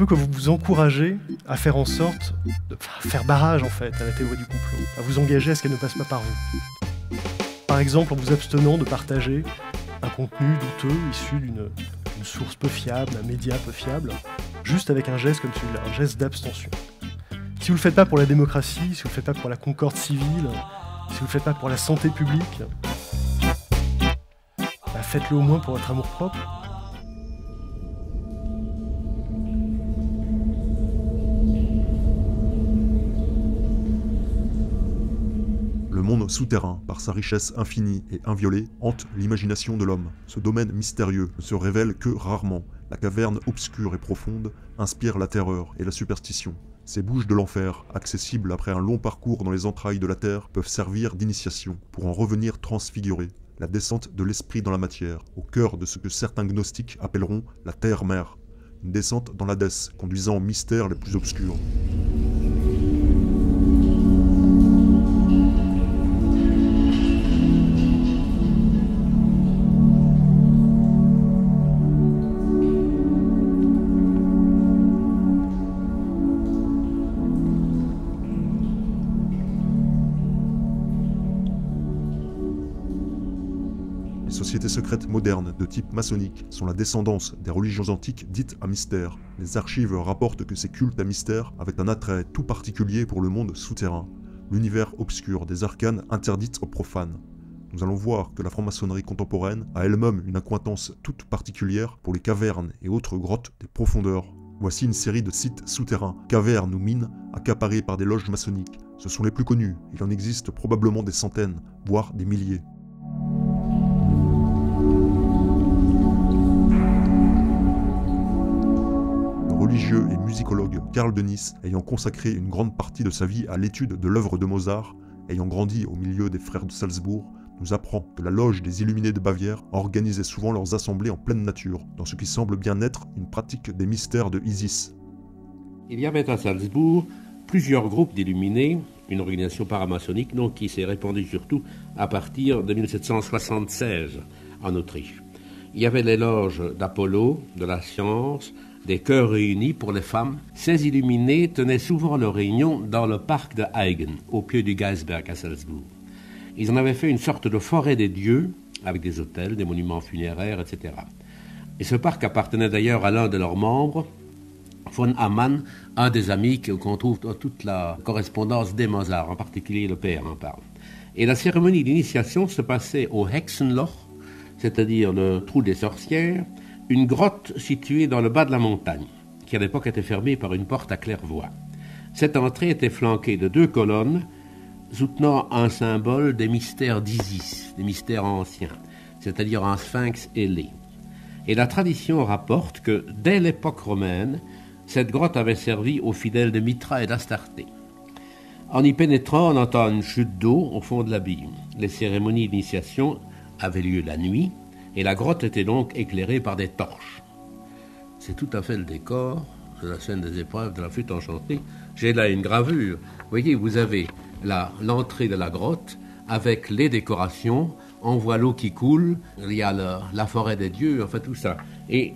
peu que vous encouragez à faire en sorte de faire barrage en fait à la théorie du complot, à vous engager à ce qu'elle ne passe pas par vous. Par exemple en vous abstenant de partager un contenu douteux issu d'une source peu fiable, un média peu fiable, juste avec un geste comme celui-là, un geste d'abstention. Si vous ne le faites pas pour la démocratie, si vous ne le faites pas pour la concorde civile, si vous ne le faites pas pour la santé publique, faites-le au moins pour votre amour-propre. Le monde souterrain, par sa richesse infinie et inviolée, hante l'imagination de l'homme. Ce domaine mystérieux ne se révèle que rarement. La caverne obscure et profonde inspire la terreur et la superstition. Ces bouches de l'enfer, accessibles après un long parcours dans les entrailles de la terre, peuvent servir d'initiation pour en revenir transfigurés. La descente de l'esprit dans la matière, au cœur de ce que certains gnostiques appelleront la terre-mère. Une descente dans l'Hadès, conduisant aux mystères les plus obscurs. Les sociétés secrètes modernes de type maçonnique sont la descendance des religions antiques dites à mystère. Les archives rapportent que ces cultes à mystère avaient un attrait tout particulier pour le monde souterrain, l'univers obscur des arcanes interdites aux profanes. Nous allons voir que la franc-maçonnerie contemporaine a elle-même une accointance toute particulière pour les cavernes et autres grottes des profondeurs. Voici une série de sites souterrains, cavernes ou mines, accaparés par des loges maçonniques. Ce sont les plus connus, il en existe probablement des centaines, voire des milliers. Religieux et musicologue Karl Dönitz, ayant consacré une grande partie de sa vie à l'étude de l'œuvre de Mozart, ayant grandi au milieu des frères de Salzbourg, nous apprend que la loge des Illuminés de Bavière organisait souvent leurs assemblées en pleine nature, dans ce qui semble bien être une pratique des mystères de Isis. Il y avait à Salzbourg plusieurs groupes d'illuminés, une organisation paramaçonnique donc, qui s'est répandue surtout à partir de 1776 en Autriche. Il y avait les loges d'Apollo, de la science, des chœurs réunis pour les femmes. Ces illuminés tenaient souvent leurs réunions dans le parc de Eigen, au pied du Geisberg à Salzbourg. Ils en avaient fait une sorte de forêt des dieux, avec des hôtels, des monuments funéraires, etc. Et ce parc appartenait d'ailleurs à l'un de leurs membres, von Hamann, un des amis qu'on trouve dans toute la correspondance des Mozart, en particulier le père en parle. Et la cérémonie d'initiation se passait au Hexenloch, c'est-à-dire le trou des sorcières, une grotte située dans le bas de la montagne, qui à l'époque était fermée par une porte à claire-voie. Cette entrée était flanquée de 2 colonnes soutenant un symbole des mystères d'Isis, des mystères anciens, c'est-à-dire un sphinx ailé. Et la tradition rapporte que, dès l'époque romaine, cette grotte avait servi aux fidèles de Mitra et d'Astarté. En y pénétrant, on entend une chute d'eau au fond de l'abîme. Les cérémonies d'initiation avaient lieu la nuit, et la grotte était donc éclairée par des torches. C'est tout à fait le décor de la scène des épreuves de la flûte enchantée. J'ai là une gravure. Vous voyez, vous avez l'entrée de la grotte avec les décorations. On voit l'eau qui coule, il y a la forêt des dieux, enfin tout ça. Et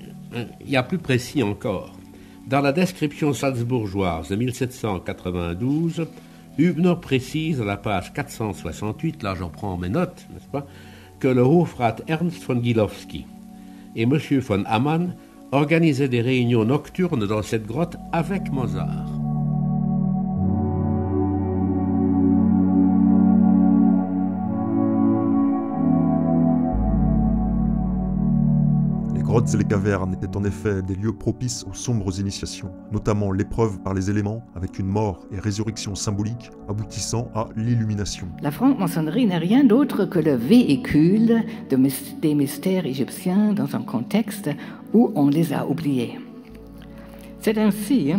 il y a plus précis encore. Dans la description salzbourgeoise de 1792, Hübner précise à la page 468, là j'en prends mes notes, n'est-ce pas, que le Hofrat Ernst von Gilowski et M. von Hamann organisaient des réunions nocturnes dans cette grotte avec Mozart. Les grottes et les cavernes étaient en effet des lieux propices aux sombres initiations, notamment l'épreuve par les éléments avec une mort et résurrection symbolique aboutissant à l'illumination. La franc-maçonnerie n'est rien d'autre que le véhicule des mystères égyptiens dans un contexte où on les a oubliés. C'est ainsi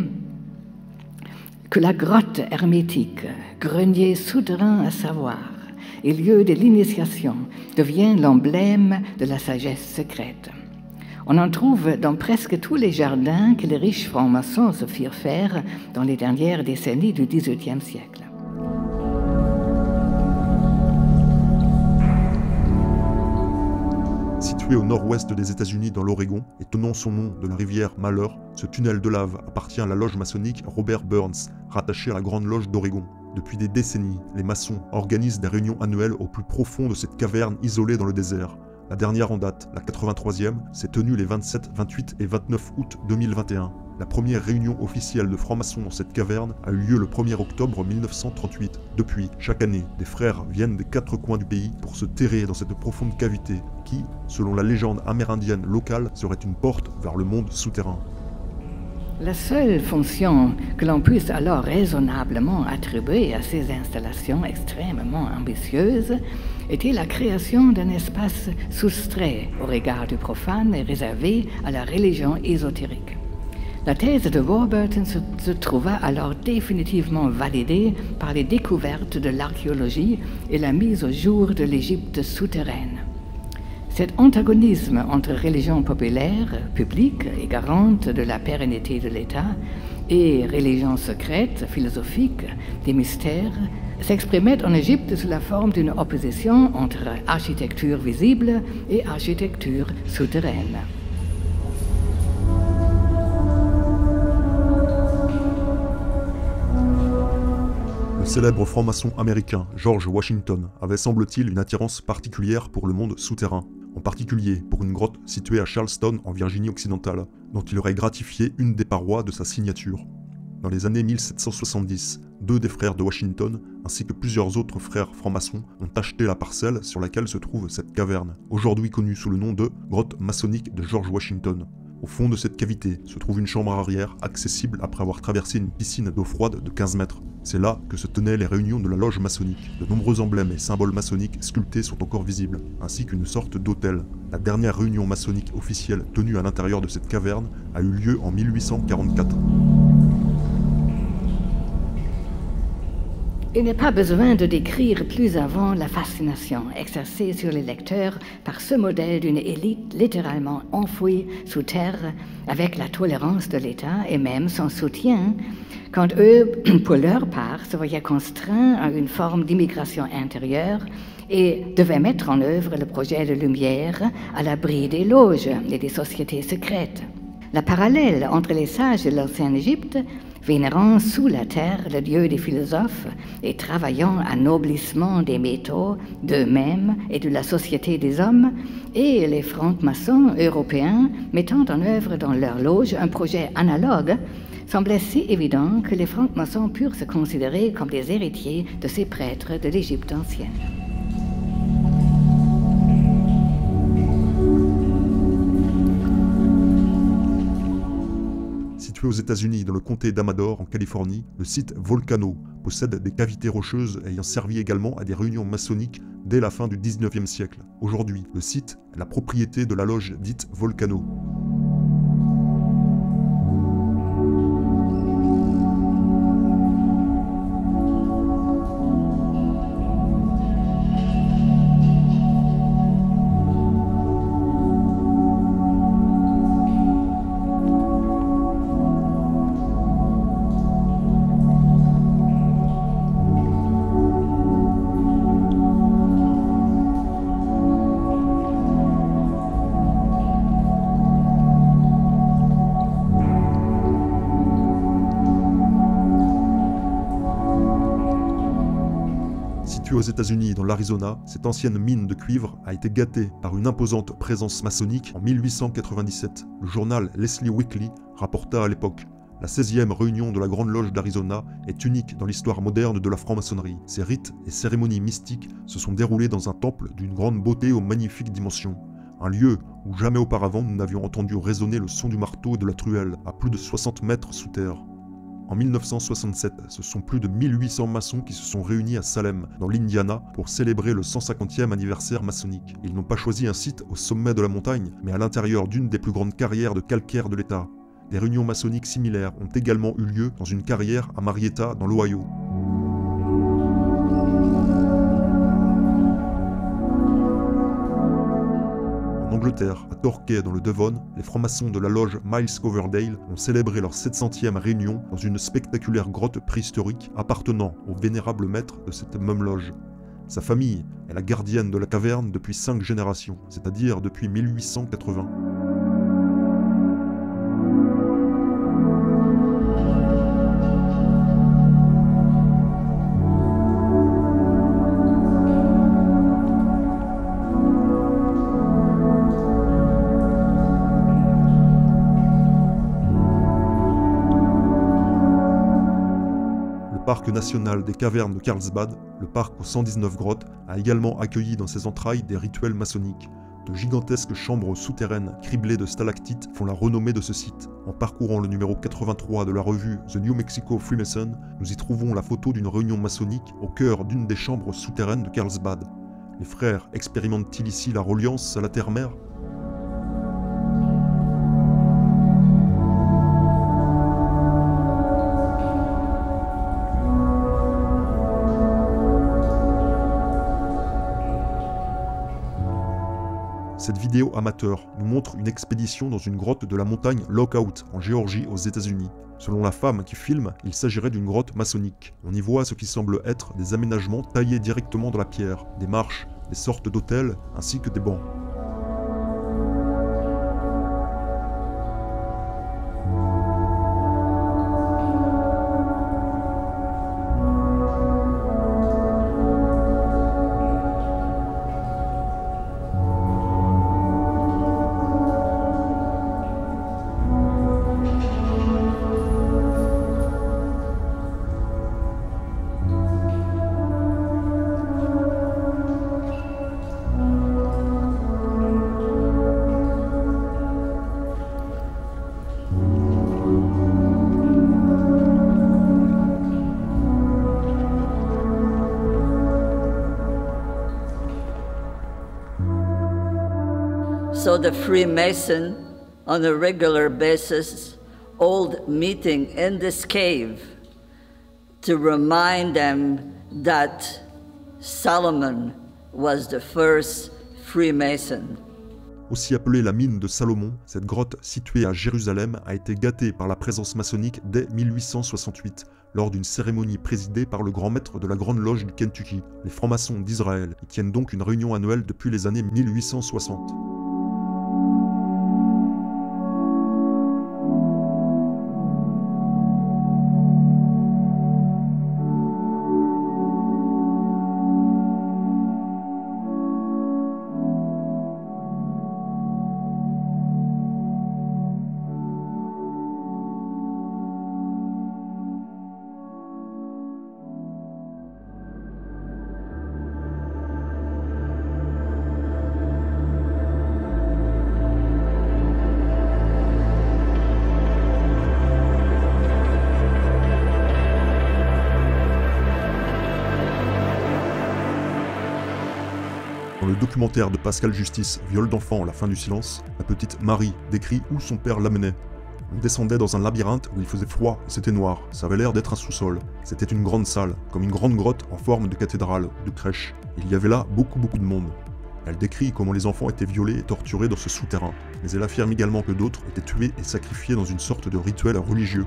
que la grotte hermétique, grenier souterrain à savoir, et lieu de l'initiation, devient l'emblème de la sagesse secrète. On en trouve dans presque tous les jardins que les riches francs-maçons se firent faire dans les dernières décennies du XVIIIe siècle. Situé au nord-ouest des États-Unis dans l'Oregon et tenant son nom de la rivière Malheur, ce tunnel de lave appartient à la loge maçonnique Robert Burns, rattachée à la Grande Loge d'Oregon. Depuis des décennies, les maçons organisent des réunions annuelles au plus profond de cette caverne isolée dans le désert. La dernière en date, la 83e, s'est tenue les 27, 28 et 29 août 2021. La première réunion officielle de francs-maçons dans cette caverne a eu lieu le 1er octobre 1938. Depuis, chaque année, des frères viennent des 4 coins du pays pour se terrer dans cette profonde cavité qui, selon la légende amérindienne locale, serait une porte vers le monde souterrain. La seule fonction que l'on puisse alors raisonnablement attribuer à ces installations extrêmement ambitieuses était la création d'un espace soustrait au regard du profane et réservé à la religion ésotérique. La thèse de Warburton se trouva alors définitivement validée par les découvertes de l'archéologie et la mise au jour de l'Égypte souterraine. Cet antagonisme entre religion populaire, publique et garante de la pérennité de l'État, et religion secrète, philosophique, des mystères, s'exprimait en Égypte sous la forme d'une opposition entre architecture visible et architecture souterraine. Le célèbre franc-maçon américain George Washington avait, semble-t-il, une attirance particulière pour le monde souterrain, en particulier pour une grotte située à Charleston en Virginie occidentale, dont il aurait gratifié une des parois de sa signature. Dans les années 1770, 2 des frères de Washington, ainsi que plusieurs autres frères francs-maçons, ont acheté la parcelle sur laquelle se trouve cette caverne, aujourd'hui connue sous le nom de grotte maçonnique de George Washington. Au fond de cette cavité se trouve une chambre arrière accessible après avoir traversé une piscine d'eau froide de 15 mètres. C'est là que se tenaient les réunions de la loge maçonnique. De nombreux emblèmes et symboles maçonniques sculptés sont encore visibles, ainsi qu'une sorte d'autel. La dernière réunion maçonnique officielle tenue à l'intérieur de cette caverne a eu lieu en 1844. Il n'est pas besoin de décrire plus avant la fascination exercée sur les lecteurs par ce modèle d'une élite littéralement enfouie sous terre avec la tolérance de l'État et même son soutien, quand eux, pour leur part, se voyaient contraints à une forme d'immigration intérieure et devaient mettre en œuvre le projet de lumière à l'abri des loges et des sociétés secrètes. La parallèle entre les sages de l'ancienne Égypte, vénérant sous la terre le dieu des philosophes et travaillant à noblissement des métaux, d'eux-mêmes et de la société des hommes, et les francs-maçons européens mettant en œuvre dans leur loge un projet analogue, semblait si évident que les francs-maçons purent se considérer comme des héritiers de ces prêtres de l'Égypte ancienne. Situé aux États-Unis dans le comté d'Amador en Californie, le site Volcano possède des cavités rocheuses ayant servi également à des réunions maçonniques dès la fin du 19e siècle. Aujourd'hui, le site est la propriété de la loge dite Volcano. Située aux États-Unis dans l'Arizona, cette ancienne mine de cuivre a été gâtée par une imposante présence maçonnique en 1897. Le journal Leslie Weekly rapporta à l'époque: la 16e réunion de la Grande Loge d'Arizona est unique dans l'histoire moderne de la franc-maçonnerie. Ces rites et cérémonies mystiques se sont déroulés dans un temple d'une grande beauté aux magnifiques dimensions. Un lieu où jamais auparavant nous n'avions entendu résonner le son du marteau et de la truelle, à plus de 60 mètres sous terre. En 1967, ce sont plus de 1800 maçons qui se sont réunis à Salem, dans l'Indiana, pour célébrer le 150e anniversaire maçonnique. Ils n'ont pas choisi un site au sommet de la montagne, mais à l'intérieur d'une des plus grandes carrières de calcaire de l'État. Des réunions maçonniques similaires ont également eu lieu dans une carrière à Marietta, dans l'Ohio. En Angleterre, à Torquay dans le Devon, les francs-maçons de la loge Miles Coverdale ont célébré leur 700e réunion dans une spectaculaire grotte préhistorique appartenant au vénérable maître de cette même loge. Sa famille est la gardienne de la caverne depuis 5 générations, c'est-à-dire depuis 1880. Le parc national des cavernes de Carlsbad, le parc aux 119 grottes, a également accueilli dans ses entrailles des rituels maçonniques. De gigantesques chambres souterraines criblées de stalactites font la renommée de ce site. En parcourant le numéro 83 de la revue The New Mexico Freemason, nous y trouvons la photo d'une réunion maçonnique au cœur d'une des chambres souterraines de Carlsbad. Les frères expérimentent-ils ici la reliance à la terre-mère ? Cette vidéo amateur nous montre une expédition dans une grotte de la montagne Lookout en Géorgie aux États-Unis. Selon la femme qui filme, il s'agirait d'une grotte maçonnique. On y voit ce qui semble être des aménagements taillés directement dans la pierre, des marches, des sortes d'autels ainsi que des bancs. So the Freemason, on a regular basis, hold meeting in this cave to remind them that Solomon was the first Freemason. Aussi appelée la mine de Salomon, cette grotte située à Jérusalem a été gâtée par la présence maçonnique dès 1868, lors d'une cérémonie présidée par le grand maître de la Grande Loge du Kentucky, les francs-maçons d'Israël. Ils tiennent donc une réunion annuelle depuis les années 1860. Dans le documentaire de Pascal Justice, Viol d'enfant, la fin du silence, la petite Marie décrit où son père l'amenait. On descendait dans un labyrinthe où il faisait froid et c'était noir, ça avait l'air d'être un sous-sol. C'était une grande salle, comme une grande grotte en forme de cathédrale, de crèche. Il y avait là beaucoup de monde. Elle décrit comment les enfants étaient violés et torturés dans ce souterrain, mais elle affirme également que d'autres étaient tués et sacrifiés dans une sorte de rituel religieux.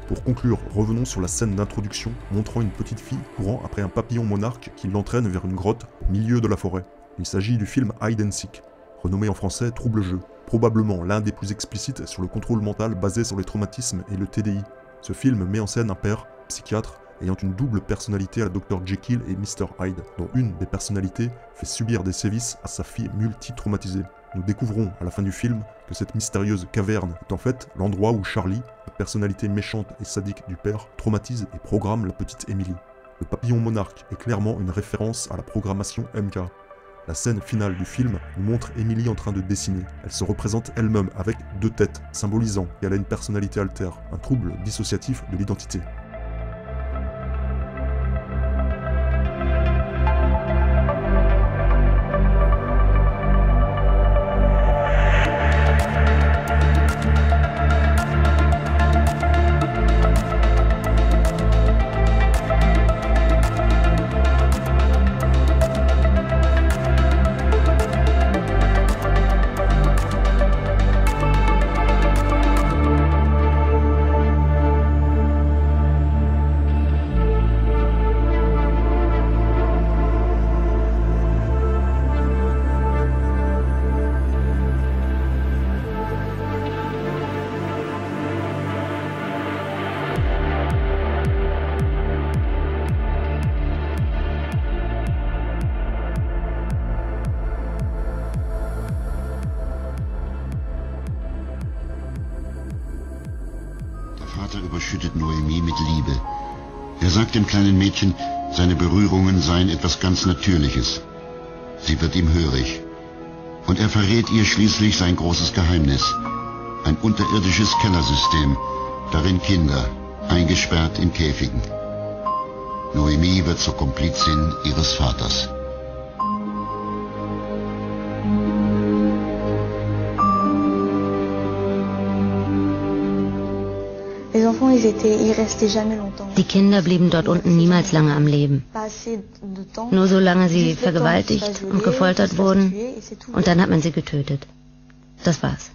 Pour conclure, revenons sur la scène d'introduction montrant une petite fille courant après un papillon monarque qui l'entraîne vers une grotte au milieu de la forêt. Il s'agit du film Hide and Seek, renommé en français Trouble Jeu, probablement l'un des plus explicites sur le contrôle mental basé sur les traumatismes et le TDI. Ce film met en scène un père, psychiatre, ayant une double personnalité à Dr Jekyll et Mr Hyde, dont une des personnalités fait subir des sévices à sa fille multi-traumatisée. Nous découvrons à la fin du film que cette mystérieuse caverne est en fait l'endroit où Charlie, la personnalité méchante et sadique du père, traumatise et programme la petite Emily. Le papillon monarque est clairement une référence à la programmation MK. La scène finale du film nous montre Emily en train de dessiner. Elle se représente elle-même avec 2 têtes, symbolisant qu'elle a une personnalité altère, un trouble dissociatif de l'identité. Er sagt dem kleinen Mädchen, seine Berührungen seien etwas ganz Natürliches. Sie wird ihm hörig. Und er verrät ihr schließlich sein großes Geheimnis. Ein unterirdisches Kellersystem, darin Kinder, eingesperrt in Käfigen. Noemi wird zur Komplizin ihres Vaters. Die Kinder blieben dort unten niemals lange am Leben. Nur solange sie vergewaltigt und gefoltert wurden, und dann hat man sie getötet. Das war's.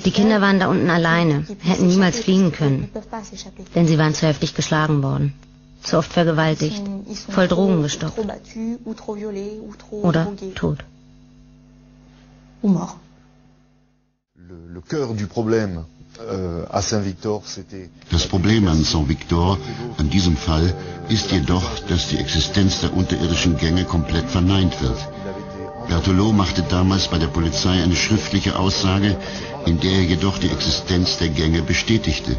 Die Kinder waren da unten alleine, hätten niemals fliehen können, denn sie waren zu heftig geschlagen worden, zu oft vergewaltigt, voll Drogen gestopft oder tot. Das Problem an Saint-Victor, an diesem Fall, ist jedoch, dass die Existenz der unterirdischen Gänge komplett verneint wird. Berthelot machte damals bei der Polizei eine schriftliche Aussage, in der er jedoch die Existenz der Gänge bestätigte.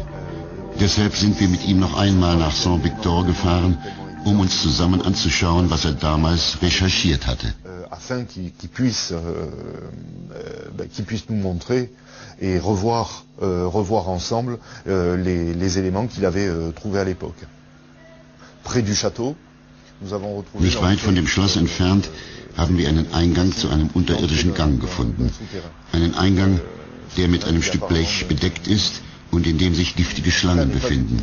Deshalb sind wir mit ihm noch einmal nach Saint-Victor gefahren, um uns zusammen anzuschauen, was er damals recherchiert hatte. Afin qu'il puisse nous montrer et revoir ensemble les éléments qu'il avait trouvés à l'époque. Près du château, nous avons retrouvé... Nicht weit von dem Schloss entfernt haben wir einen Eingang zu einem unterirdischen Gang gefunden. Einen Eingang, der mit einem Stück Blech bedeckt ist und in dem sich giftige Schlangen befinden.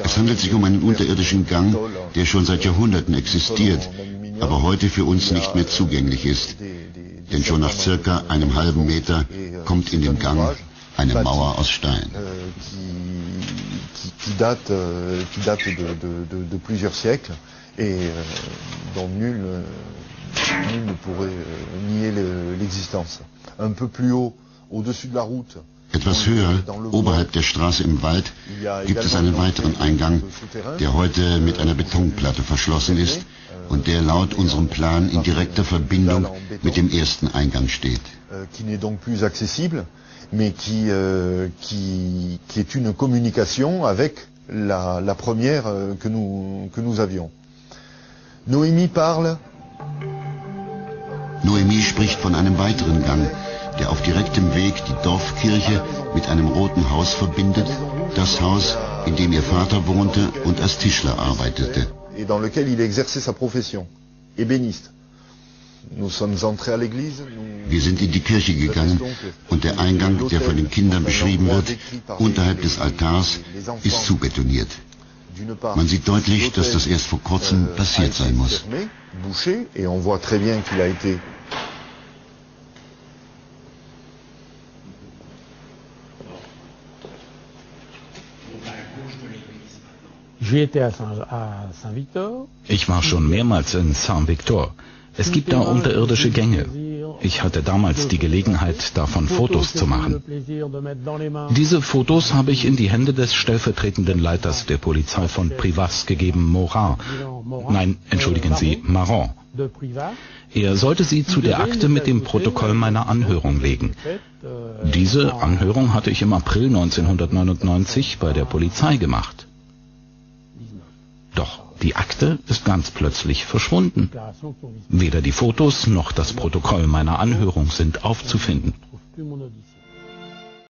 Es handelt sich um einen unterirdischen Gang, der schon seit Jahrhunderten existiert, aber heute für uns nicht mehr zugänglich ist. Denn schon nach circa einem halben Meter kommt in den Gang eine Mauer aus Stein. Qui date de plusieurs siècles et dont nul ne pourrait nier l'existence. Un peu plus haut, au-dessus de la route. Etwas höher, oberhalb der Straße im Wald, gibt es einen weiteren Eingang, der heute mit einer Betonplatte verschlossen ist und der laut unserem Plan in direkter Verbindung mit dem ersten Eingang steht. Qui n'est donc plus accessible, mais qui est une communication avec la première que nous avions. Noemi spricht von einem weiteren Gang, der auf direktem Weg die Dorfkirche mit einem roten Haus verbindet, das Haus, in dem ihr Vater wohnte und als Tischler arbeitete. Et dans lequel il exerçait sa profession, ébéniste. Nous sommes entrés à l'église. Wir sind in die Kirche gegangen und der Eingang, der von den Kindern beschrieben wird, unterhalb des Altars, ist zubetoniert. Man sieht deutlich, dass das erst vor kurzem passiert sein muss. Bouché, et on voit très bien qu'il a été Ich war schon mehrmals in Saint-Victor. Es gibt da unterirdische Gänge. Ich hatte damals die Gelegenheit, davon Fotos zu machen. Diese Fotos habe ich in die Hände des stellvertretenden Leiters der Polizei von Privas gegeben, Morat. Nein, entschuldigen Sie, Marron. Er sollte sie zu der Akte mit dem Protokoll meiner Anhörung legen. Diese Anhörung hatte ich im April 1999 bei der Polizei gemacht. Doch die Akte ist ganz plötzlich verschwunden. Weder die Fotos noch das Protokoll meiner Anhörung sind aufzufinden.